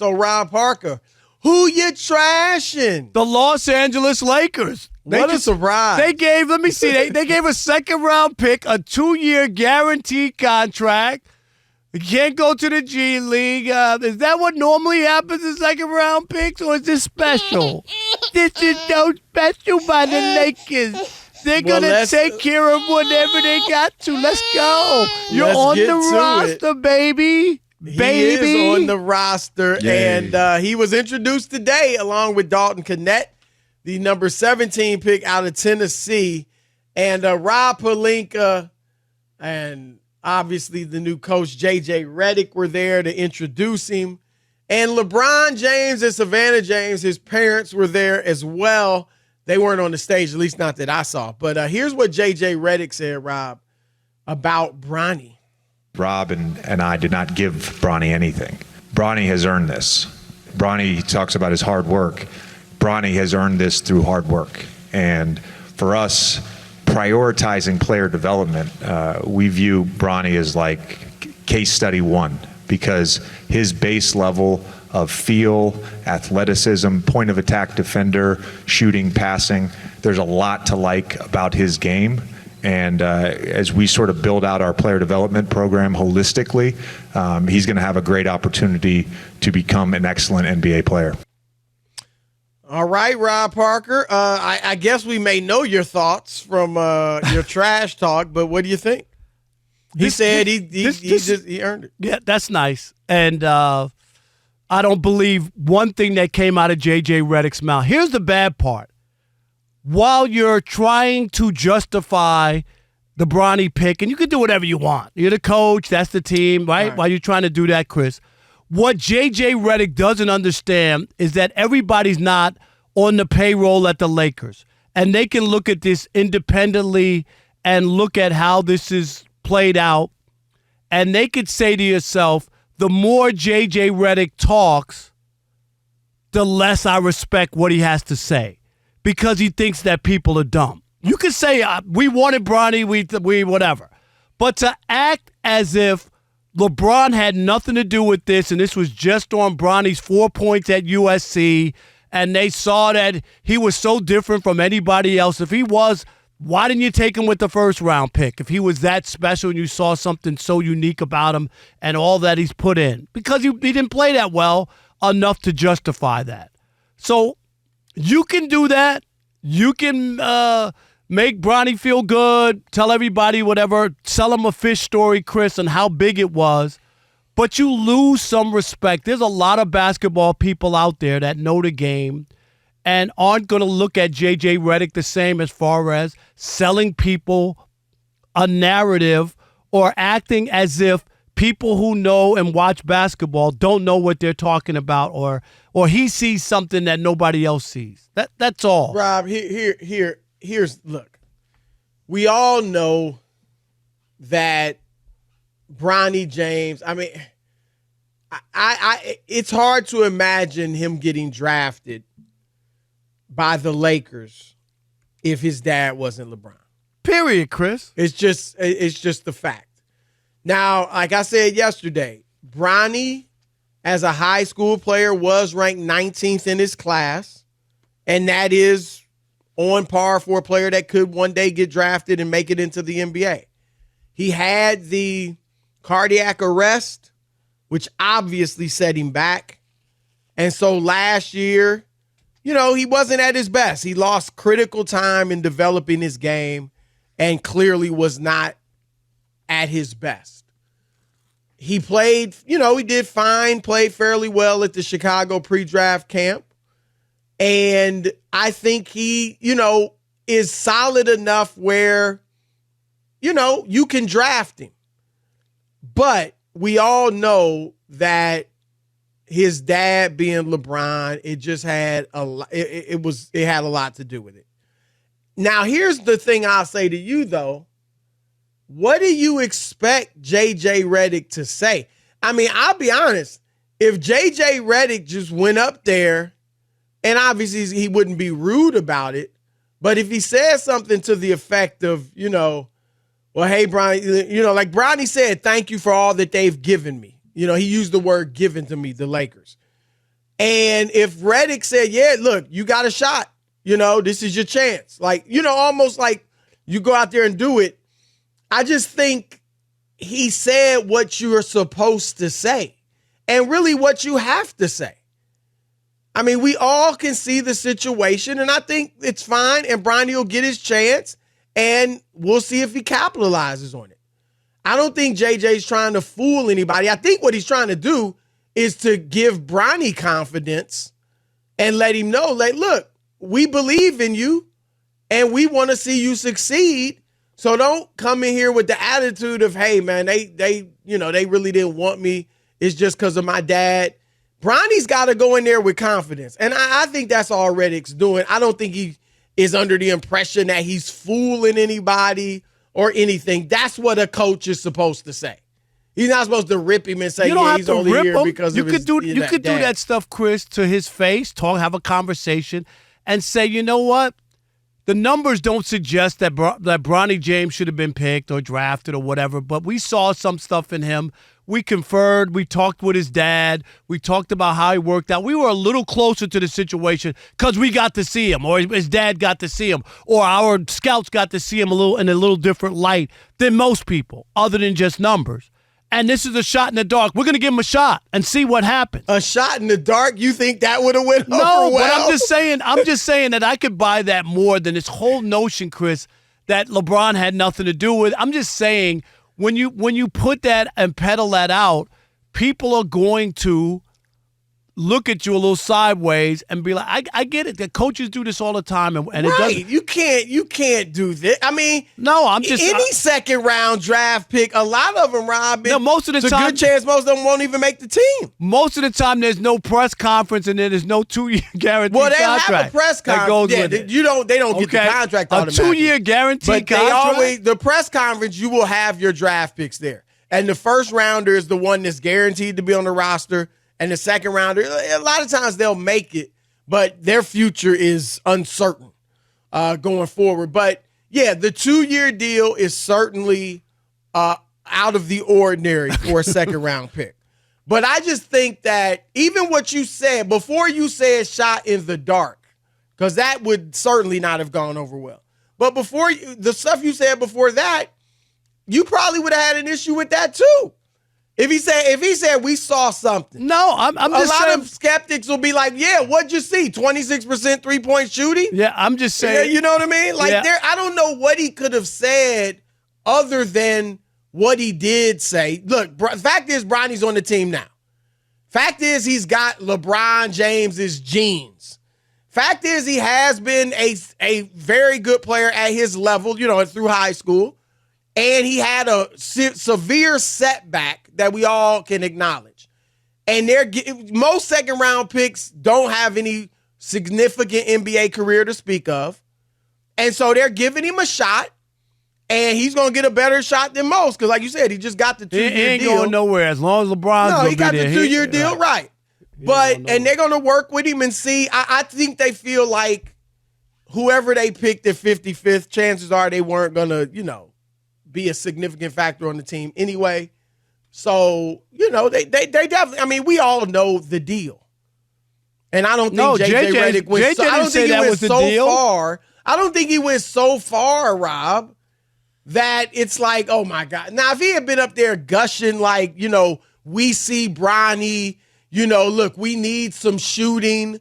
So, Rob Parker, who you trashing? The Los Angeles Lakers. What a surprise. They gave, let me see, they gave a second-round pick, a 2-year guaranteed contract. You can't go to the G League. Is that what normally happens in second-round picks, or is this special? This is no special by the Lakers. They're going to take care of whatever they got to. Let's go. You're on the roster, baby. He is on the roster, and he was introduced today along with Dalton Knecht, the number 17 pick out of Tennessee, and Rob Pelinka and obviously the new coach JJ Redick were there to introduce him. And LeBron James and Savannah James, his parents, were there as well. They weren't on the stage, at least not that I saw. But here's what JJ Redick said, Rob, about Bronny. Rob and I did not give Bronny anything. Bronny has earned this. Bronny talks about his hard work. Bronny has earned this through hard work. And for us, prioritizing player development, we view Bronny as like case study 1, because his base level of feel, athleticism, point of attack defender, shooting, passing, there's a lot to like about his game. And as we sort of build out our player development program holistically, he's going to have a great opportunity to become an excellent NBA player. All right, Rob Parker. I guess we may know your thoughts from your trash talk, but what do you think? He said he earned it. Yeah, that's nice. And I don't believe one thing that came out of JJ Redick's mouth. Here's the bad part. While you're trying to justify the Bronny pick, and you can do whatever you want. You're the coach, that's the team, right? While you're trying to do that, Chris, what JJ Redick doesn't understand is that everybody's not on the payroll at the Lakers. And they can look at this independently and look at how this is played out. And they could say to yourself, the more JJ Redick talks, the less I respect what he has to say, because he thinks that people are dumb. You could say, we wanted Bronny, we whatever. But to act as if LeBron had nothing to do with this, and this was just on Bronny's 4 points at USC, and they saw that he was so different from anybody else. If he was, why didn't you take him with the first-round pick? If he was that special and you saw something so unique about him and all that he's put in. Because he didn't play that well enough to justify that. So you can do that. You can make Bronny feel good, tell everybody whatever, sell him a fish story, Chris, and how big it was. But you lose some respect. There's a lot of basketball people out there that know the game and aren't going to look at JJ Redick the same as far as selling people a narrative or acting as if people who know and watch basketball don't know what they're talking about, or he sees something that nobody else sees. That's all. Rob, here's look. We all know that Bronny James, I mean, I it's hard to imagine him getting drafted by the Lakers if his dad wasn't LeBron. Period, Chris. It's just the fact. Now, like I said yesterday, Bronny, as a high school player, was ranked 19th in his class, and that is on par for a player that could one day get drafted and make it into the NBA. He had the cardiac arrest, which obviously set him back. And so last year, he wasn't at his best. He lost critical time in developing his game and clearly was not at his best. He played, he did fine, played fairly well at the Chicago pre-draft camp. And I think he, is solid enough where, you can draft him. But we all know that his dad being LeBron, it just had a lot. It had a lot to do with it. Now, here's the thing I'll say to you, though. What do you expect JJ Redick to say? I mean, I'll be honest. If JJ Redick just went up there, and obviously he wouldn't be rude about it, but if he says something to the effect of, well, hey, Bronny, like Bronny said, thank you for all that they've given me. He used the word given to me, the Lakers. And if Redick said, yeah, look, you got a shot, this is your chance. Like, almost like you go out there and do it. I just think he said what you are supposed to say and really what you have to say. I mean, we all can see the situation, and I think it's fine, and Bronny will get his chance, and we'll see if he capitalizes on it. I don't think JJ's trying to fool anybody. I think what he's trying to do is to give Bronny confidence and let him know, like, look, we believe in you, and we want to see you succeed, so don't come in here with the attitude of, hey, man, they really didn't want me. It's just because of my dad. Bronny's got to go in there with confidence. And I think that's all Redick's doing. I don't think he is under the impression that he's fooling anybody or anything. That's what a coach is supposed to say. He's not supposed to rip him and say, yeah, he's only here because of his dad. You could do that stuff, Chris, to his face, have a conversation, and say, you know what? The numbers don't suggest that Bronny James should have been picked or drafted or whatever, but we saw some stuff in him. We conferred. We talked with his dad. We talked about how he worked out. We were a little closer to the situation because we got to see him, or his dad got to see him, or our scouts got to see him in a little different light than most people, other than just numbers. And this is a shot in the dark. We're going to give him a shot and see what happens. A shot in the dark? You think that would have went over well? No, but I'm just saying that I could buy that more than this whole notion, Chris, that LeBron had nothing to do with it. I'm just saying when you put that and peddle that out, people are going to look at you a little sideways and be like, I get it. The coaches do this all the time, and it doesn't. You can't do this. I mean, no, I'm just any second round draft pick. A lot of them, Rob. No, most of the it's time, a good chance most of them won't even make the team. Most of the time, there's no press conference and there's no 2-year guarantee. Well, they contract have a press conference. Yeah, they don't get the contract automatically. A 2-year guarantee contract. The press conference, you will have your draft picks there, and the first rounder is the one that's guaranteed to be on the roster. And the second rounder, a lot of times they'll make it, but their future is uncertain going forward. But, yeah, the 2-year deal is certainly out of the ordinary for a second-round pick. But I just think that even what you said, before you said shot in the dark, because that would certainly not have gone over well. But the stuff you said before that, you probably would have had an issue with that too. If he said we saw something. No, I'm just saying. A lot of skeptics will be like, yeah, what'd you see? 26% 3-point shooting? Yeah, I'm just saying. Yeah, you know what I mean? Like, I don't know what he could have said other than what he did say. Look, fact is, Bronny's on the team now. Fact is, he's got LeBron James's genes. Fact is, he has been a very good player at his level, through high school. And he had a severe setback that we all can acknowledge. And most second-round picks don't have any significant NBA career to speak of. And so they're giving him a shot, and he's going to get a better shot than most because, like you said, he just got the 2-year deal. He ain't going nowhere as long as LeBron's going to be there. No, he got the 2-year deal, right. And they're going to work with him and see. I think they feel like whoever they picked at 55th, chances are they weren't going to, be a significant factor on the team anyway. So, they definitely, I mean, we all know the deal. And I don't think JJ Redick went so, I don't think he went so far. I don't think he went so far, Rob, that it's like, oh my God. Now, if he had been up there gushing like, we see Bronny, look, we need some shooting,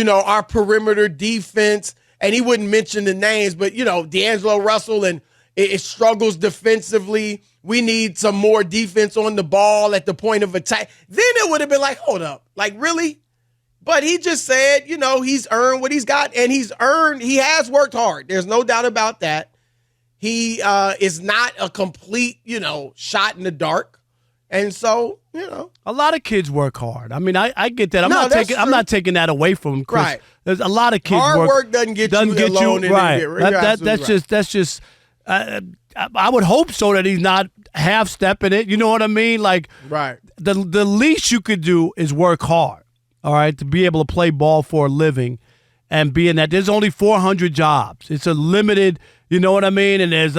our perimeter defense, and he wouldn't mention the names, but, D'Angelo Russell and it struggles defensively. We need some more defense on the ball at the point of attack. Then it would have been like, hold up. Like, really? But he just said, he's earned what he's got, and he has worked hard. There's no doubt about that. He is not a complete, shot in the dark. And so, a lot of kids work hard. I mean, I get that. I'm not taking that away from him, Chris. Right. There's a lot of kids hard work doesn't get you alone in right. The That's just I would hope so that he's not half-stepping it. You know what I mean? Like, right. The least you could do is work hard, all right, to be able to play ball for a living and being that there's only 400 jobs. It's a limited, you know what I mean? And there's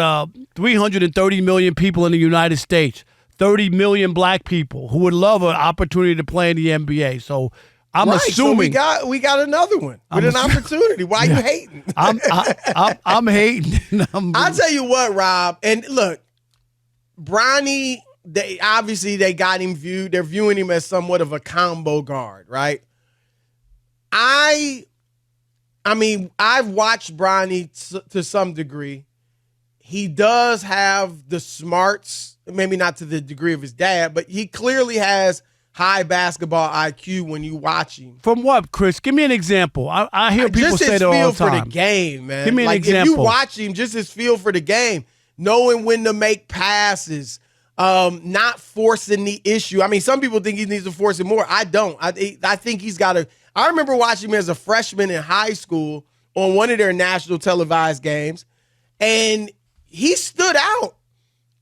330 million people in the United States, 30 million black people who would love an opportunity to play in the NBA. So I'm assuming. So we got another one with an opportunity. Why you hating? I'm hating. I'll tell you what, Rob. And look, Bronny, they got him viewed. They're viewing him as somewhat of a combo guard, right? I mean, I've watched Bronny to some degree. He does have the smarts, maybe not to the degree of his dad, but he clearly has high basketball IQ when you watch him. From what, Chris? Give me an example. I hear people say that all the time. Just his feel for the game, man. Give me an example. If you watch him, just his feel for the game, knowing when to make passes, not forcing the issue. I mean, some people think he needs to force it more. I don't. I think he's got to. I remember watching him as a freshman in high school on one of their national televised games, and he stood out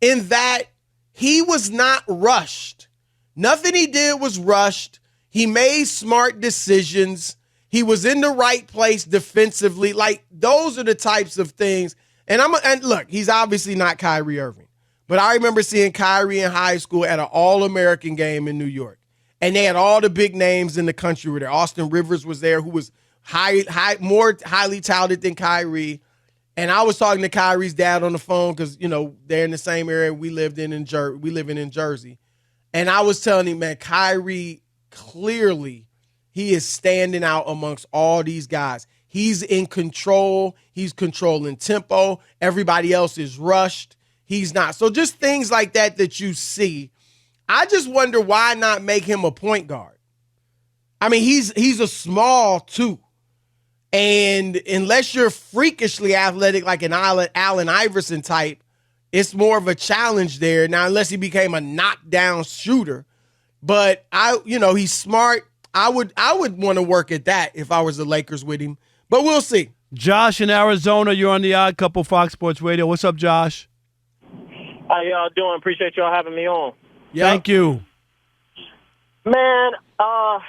in that he was not rushed. Nothing he did was rushed. He made smart decisions. He was in the right place defensively. Like, those are the types of things. And look, he's obviously not Kyrie Irving, but I remember seeing Kyrie in high school at an All-American game in New York. And they had all the big names in the country were there. Austin Rivers was there, who was more highly touted than Kyrie. And I was talking to Kyrie's dad on the phone because, you know, they're in the same area we live in Jersey. And I was telling him, man, Kyrie, clearly he is standing out amongst all these guys. He's in control. He's controlling tempo. Everybody else is rushed. He's not. So just things like that you see. I just wonder why not make him a point guard. I mean, he's a small two. And unless you're freakishly athletic like an Allen Iverson type, it's more of a challenge there. Now, unless he became a knockdown shooter. But he's smart. I would want to work at that if I was the Lakers with him. But we'll see. Josh in Arizona, you're on the Odd Couple Fox Sports Radio. What's up, Josh? How y'all doing? Appreciate y'all having me on. Yep. Thank you. Man, Rob,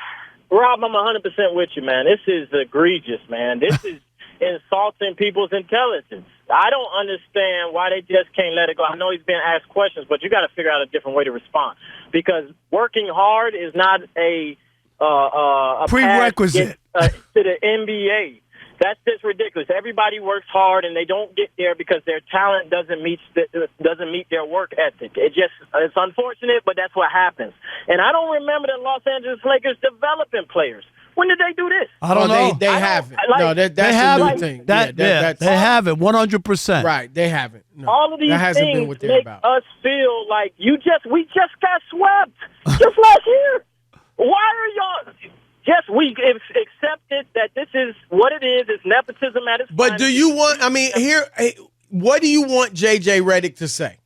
I'm 100% with you, man. This is egregious, man. This is insulting people's intelligence. I don't understand why they just can't let it go. I know he's being asked questions, but you got to figure out a different way to respond, because working hard is not a prerequisite to the NBA. That's just ridiculous. Everybody works hard, and they don't get there because their talent doesn't meet their work ethic. It's unfortunate, but that's what happens. And I don't remember the Los Angeles Lakers developing players. When did they do this? I don't know. They haven't. That's they a new thing. They haven't, 100%. Right, they haven't. No, all of these things make about. us feel like we just got swept just last year. Why are y'all? Yes, we accepted that this is what it is. It's nepotism at its But do you want? I mean, what do you want JJ Redick to say?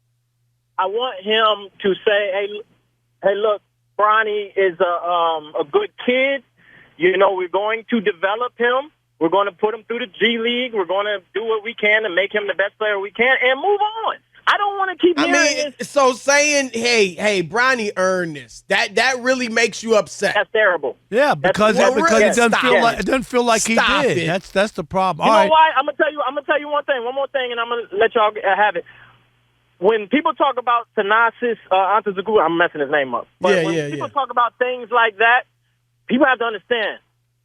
I want him to say, "Hey, look, Bronny is a good kid. You know, we're going to develop him. We're going to put him through the G League. We're going to do what we can to make him the best player we can and move on." I don't want to keep hearing this. So saying, hey, Bronny earned this, that really makes you upset. That's terrible. Yeah, because it doesn't feel like he did. It. That's the problem. You know why? I'm gonna tell you one more thing, and I'm gonna let y'all have it. When people talk about Thanasis Antetokounmpo, I'm messing his name up. But when people talk about things like that, people have to understand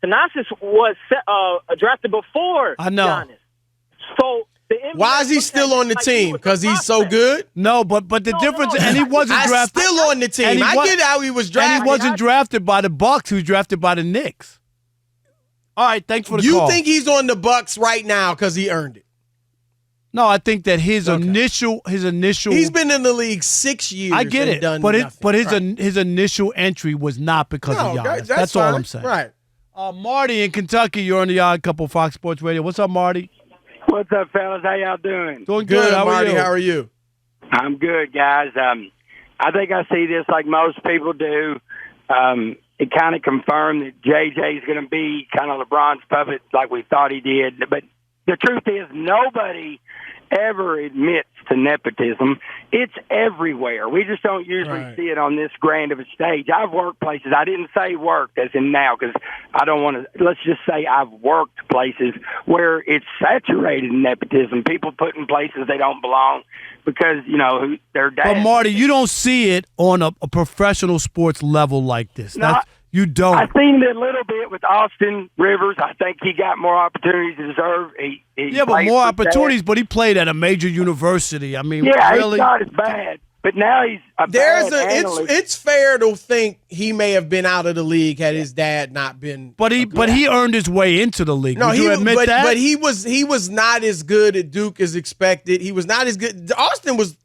Thanasis was drafted before Giannis. So. Why is he still on the team? Because he's so good? No, but the difference, and he wasn't drafted. Still on the team. I get how he was drafted. And he wasn't drafted by the Bucks. He was drafted by the Knicks. All right, thanks for the call. You think he's on the Bucks right now because he earned it? No, I think that his initial. He's been in the league 6 years. I get it, but his initial entry was not because of Giannis. That's all I'm saying. Right. Marty in Kentucky, you're on the Odd Couple Fox Sports Radio. What's up, Marty? What's up, fellas? How y'all doing? Doing good. Marty. How are you? I'm good, guys. I think I see this like most people do. It kind of confirmed that JJ is going to be kind of LeBron's puppet like we thought he did. But the truth is nobody ever admits to nepotism. It's everywhere. We just don't usually see it on this grand of a stage. I've worked places. I didn't say worked as in now because I don't want to. Let's just say I've worked places where it's saturated in nepotism. People put in places they don't belong because, you know, their dad. But, Marty, you don't see it on a professional sports level like this. No, You don't. I've seen it a little bit with Austin Rivers. I think he got more opportunities to deserve. He yeah, but played more for opportunities. But he played at a major university. I mean, Yeah, really. he's not as bad. But now he's It's fair to think he may have been out of the league had his dad not been. But he earned his way into the league. No, Would you admit that? But he was not as good at Duke as expected. He was not as good.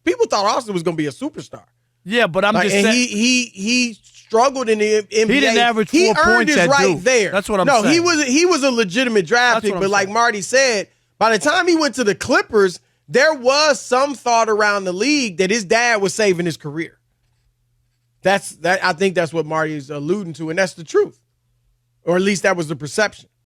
People thought Austin was going to be a superstar. Yeah, but I'm just saying he struggled in the NBA. He didn't average 4 he points earned his at right Duke. there. That's what I'm saying. No, he was a legitimate draft pick, but like Marty said, by the time he went to the Clippers, there was some thought around the league that his dad was saving his career. I think that's what Marty is alluding to, and that's the truth. Or at least that was the perception.